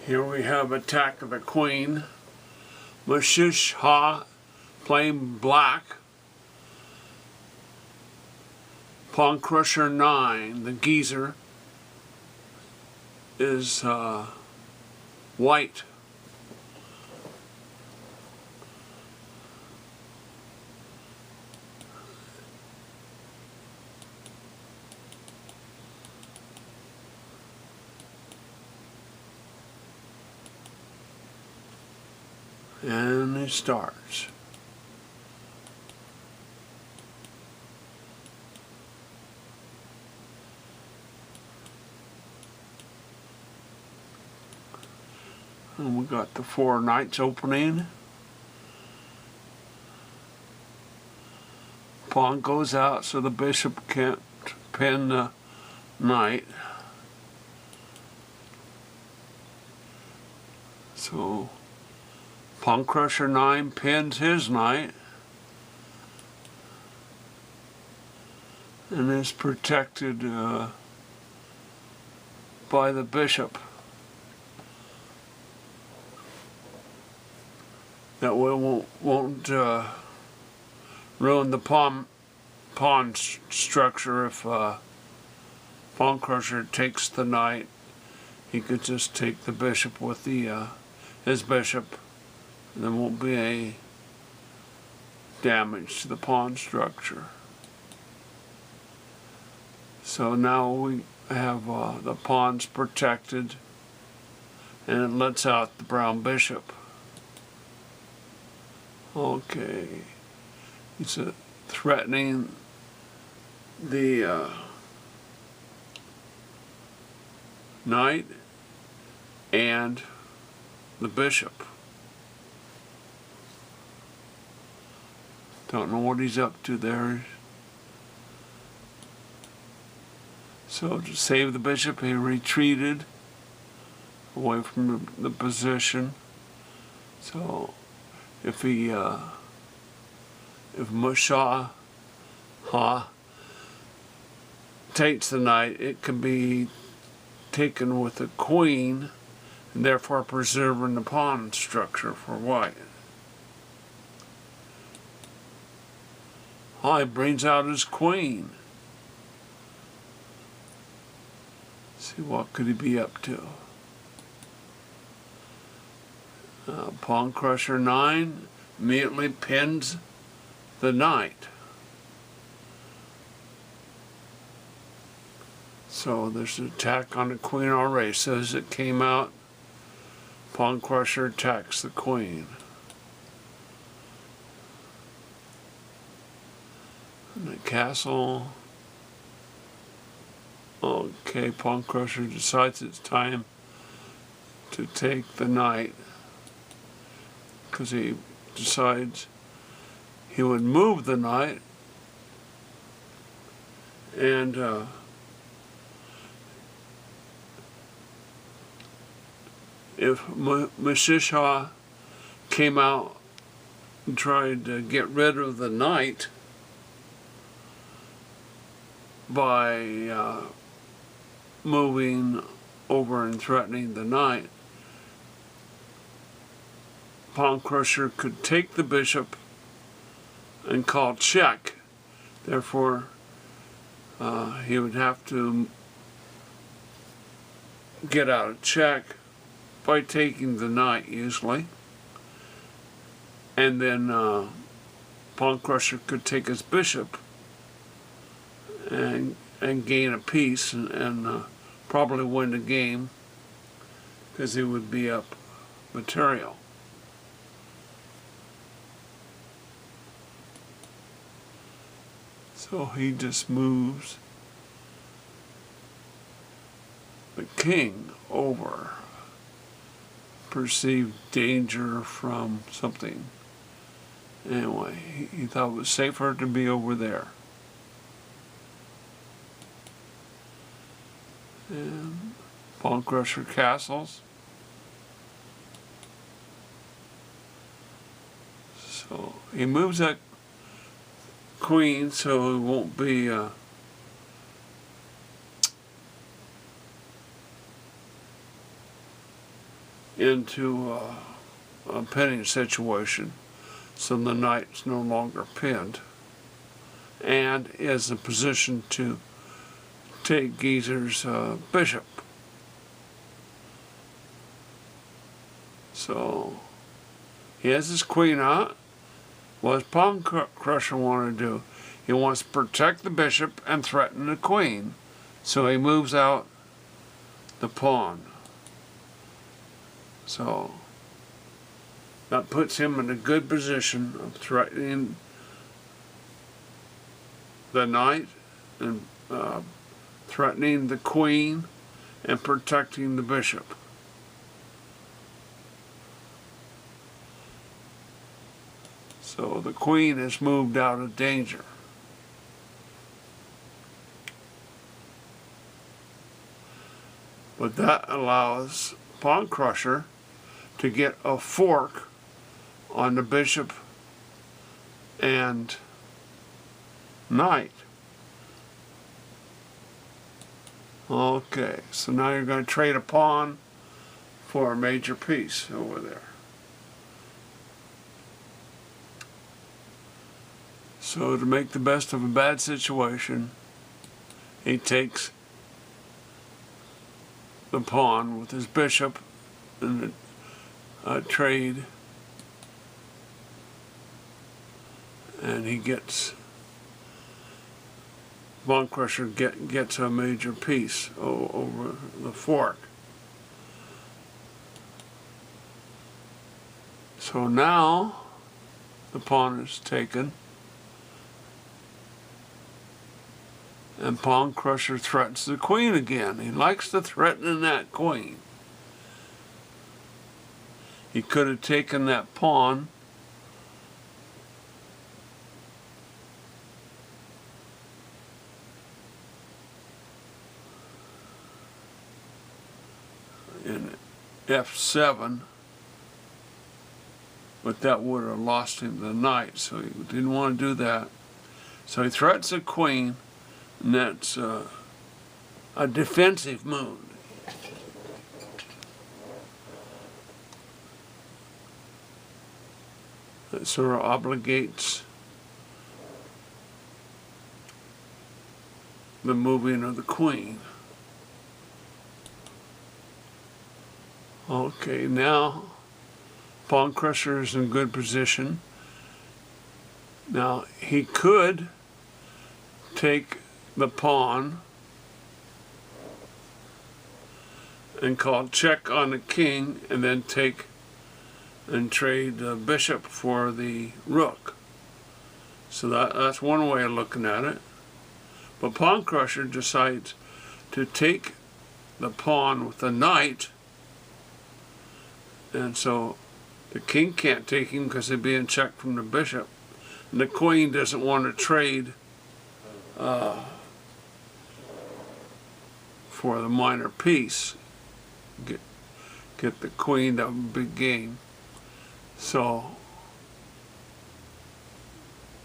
Here we have Attack of the Queen. Mashishha playing black. Pawn Crusher 9, the geezer, is white. And it starts. And we got the 4 knights opening. Pawn goes out so the bishop can't pin the knight. So Pawn Crusher 9 pins his knight and is protected by the bishop. That way won't ruin the pawn structure. If Pawn Crusher takes the knight, he could just take the bishop with the his bishop. There won't be any damage to the pawn structure. So now we have the pawns protected, and it lets out the brown bishop. Okay, it's threatening the knight and the bishop. Don't know what he's up to there. So to save the bishop, he retreated away from the position. So if Mashishha takes the knight, it can be taken with the queen, and therefore preserving the pawn structure for white. He brings out his queen. See, what could he be up to? Pawn Crusher 9 immediately pins the knight. So there's an attack on the queen already. So as it came out, Pawn Crusher attacks the queen. And the castle. Okay, Pawn Crusher decides it's time to take the knight, because he decides he would move the knight, and if Mashishha came out and tried to get rid of the knight by moving over and threatening the knight, Pawn Crusher could take the bishop and call check. Therefore, he would have to get out a check by taking the knight, usually. And then Pawn Crusher could take his bishop and gain a piece and probably win the game, because he would be up material. So he just moves the king over. Perceived danger from something. Anyway, he thought it was safer to be over there. And Pawn Crusher castles. So he moves that queen so it won't be into a pinning situation, so the knight's no longer pinned, and is in position to take Geezer's bishop. So he has his queen out. What does Pawn Crusher want to do? He wants to protect the bishop and threaten the queen. So he moves out the pawn. So that puts him in a good position of threatening the knight and threatening the queen and protecting the bishop. So the queen is moved out of danger. But that allows Pawn Crusher to get a fork on the bishop and knight. Okay, so now you're going to trade a pawn for a major piece over there. So to make the best of a bad situation, he takes the pawn with his bishop in a trade, and he gets Pawn Crusher gets a major piece over the fork. So now the pawn is taken, and Pawn Crusher threatens the queen again. He likes to threaten that queen. He could have taken that pawn in f7, but that would have lost him the knight, so he didn't want to do that. So he threatens the queen, and that's a defensive move. That sort of obligates the moving of the queen. Okay, now Pawn Crusher is in good position. Now he could take the pawn and call check on the king, and then take and trade the bishop for the rook. So that's one way of looking at it. But Pawn Crusher decides to take the pawn with the knight, and so the king can't take him because he'd be in check from the bishop. And the queen doesn't want to trade for the minor piece. Get the queen, that would be game. So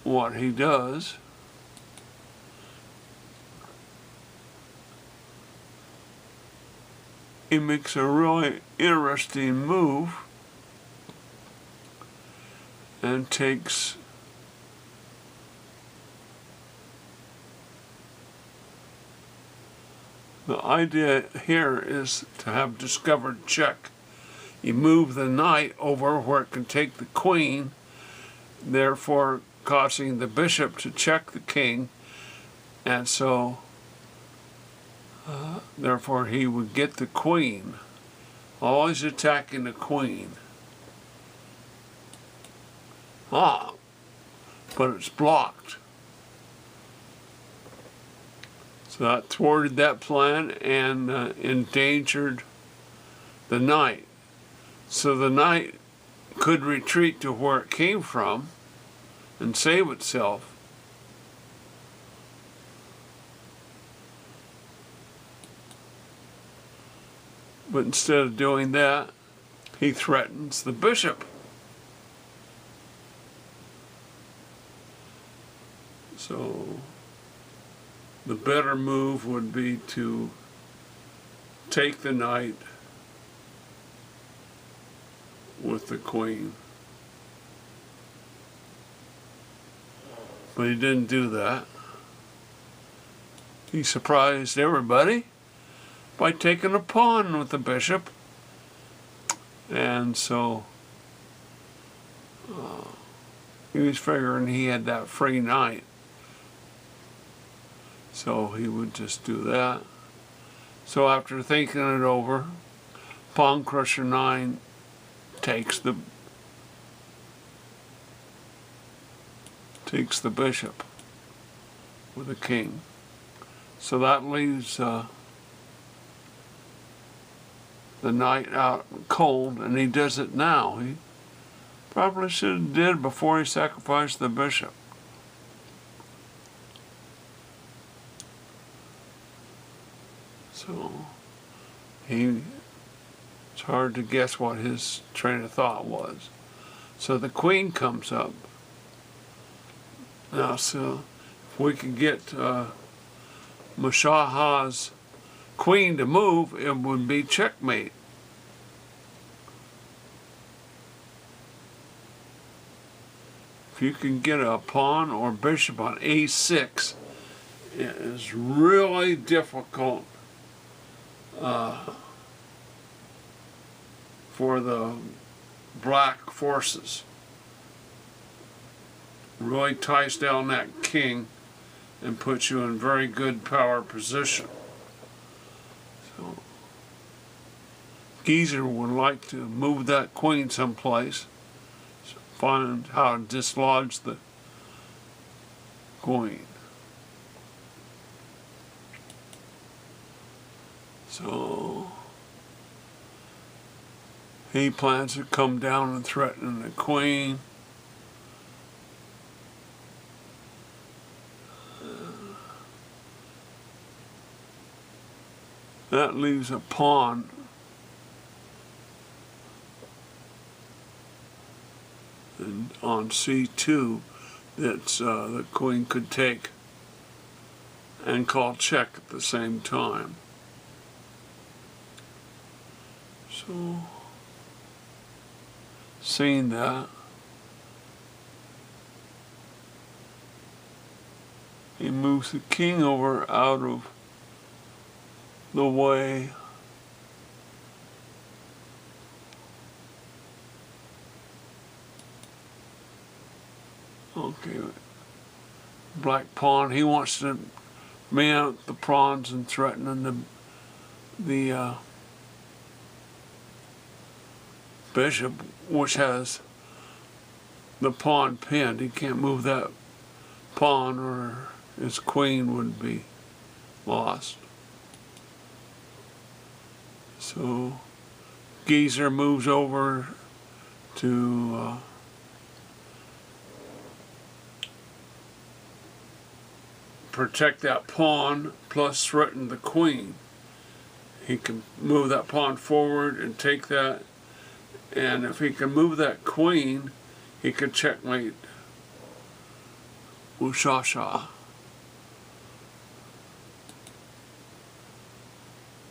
what he does, he makes a really interesting move and takes the idea here is to have discovered check. You move the knight over where it can take the queen, therefore causing the bishop to check the king, and so therefore he would get the queen, always attacking the queen. But it's blocked. So that thwarted that plan and endangered the knight. So the knight could retreat to where it came from and save itself. But instead of doing that, he threatens the bishop. So the better move would be to take the knight with the queen. But he didn't do that. He surprised everybody by taking a pawn with the bishop. And so he was figuring he had that free knight. So he would just do that. So after thinking it over, Pawn Crusher 9 takes the bishop with the king. So that leaves the knight out cold, and he does it now. He probably should have did before he sacrificed the bishop. So it's hard to guess what his train of thought was. So the queen comes up. Now, so if we could get Mashah's queen to move, it would be checkmate. If you can get a pawn or bishop on a6, it is really difficult for the black forces. Really ties down that king and puts you in very good power position. So Geezer would like to move that queen someplace, so find how to dislodge the queen. So he plans to come down and threaten the queen. That leaves a pawn and on c2 that the queen could take and call check at the same time. So, seeing that, he moves the king over out of the way. Okay, black pawn, he wants to man out the pawns and threatening the bishop, which has the pawn pinned. He can't move that pawn or his queen would be lost. So Geezer moves over to protect that pawn plus threaten the queen. He can move that pawn forward and take that, and if he can move that queen, he could checkmate Mushasha.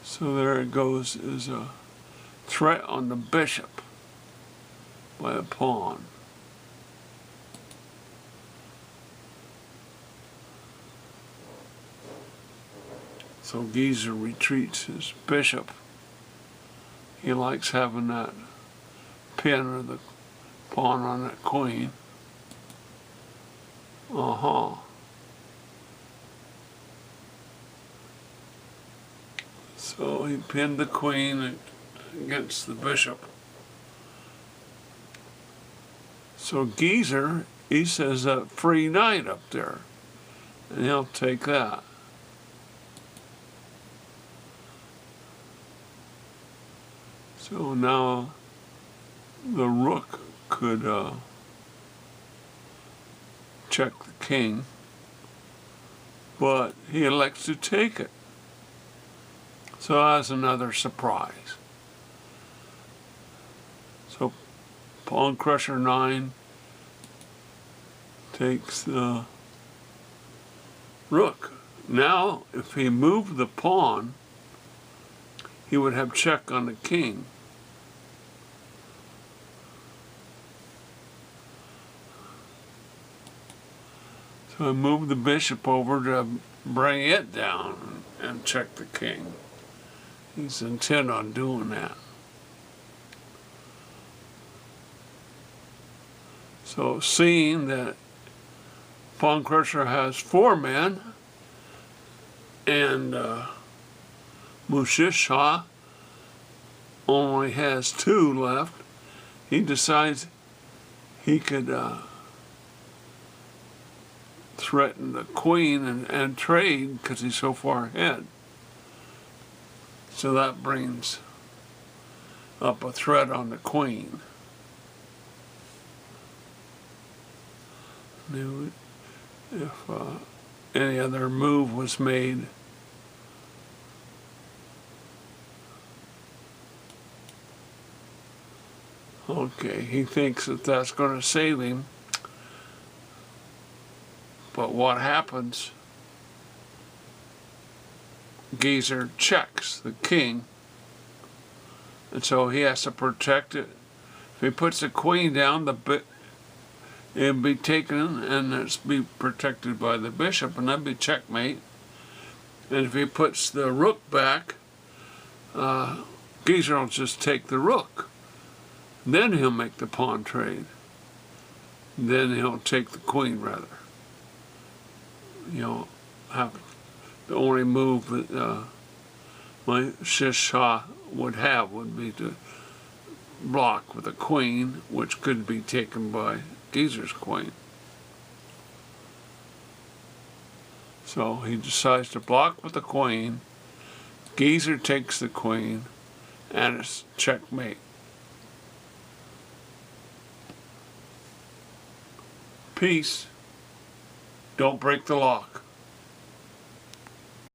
So there it goes, is a threat on the bishop by a pawn. So Geezer retreats his bishop. He likes having that pin or the pawn on that queen. So he pinned the queen against the bishop. So Geezer, he says that free knight up there, and he'll take that. So now the rook could check the king, but he elects to take it. So that's another surprise. So Pawn Crusher 9 takes the rook. Now, if he moved the pawn, he would have check on the king. So he moved the bishop over to bring it down and check the king. He's intent on doing that. So seeing that Pawn Crusher has 4 men and Mushsh Shah only has 2 left, he decides he could threaten the queen and trade because he's so far ahead. So that brings up a threat on the queen. If any other move was made, okay, he thinks that that's going to save him. But what happens? Gezer checks the king, and so he has to protect it. If he puts the queen down, it'd be taken and it's be protected by the bishop, and that'd be checkmate. And if he puts the rook back, Gezer will just take the rook. Then he'll make the pawn trade. Then he'll take the queen, rather. Have the only move that Mushsh Shah would have would be to block with a queen, which could be taken by Gezer's queen. So he decides to block with the queen. Gezer takes the queen, and it's checkmate. Peace. Don't break the lock.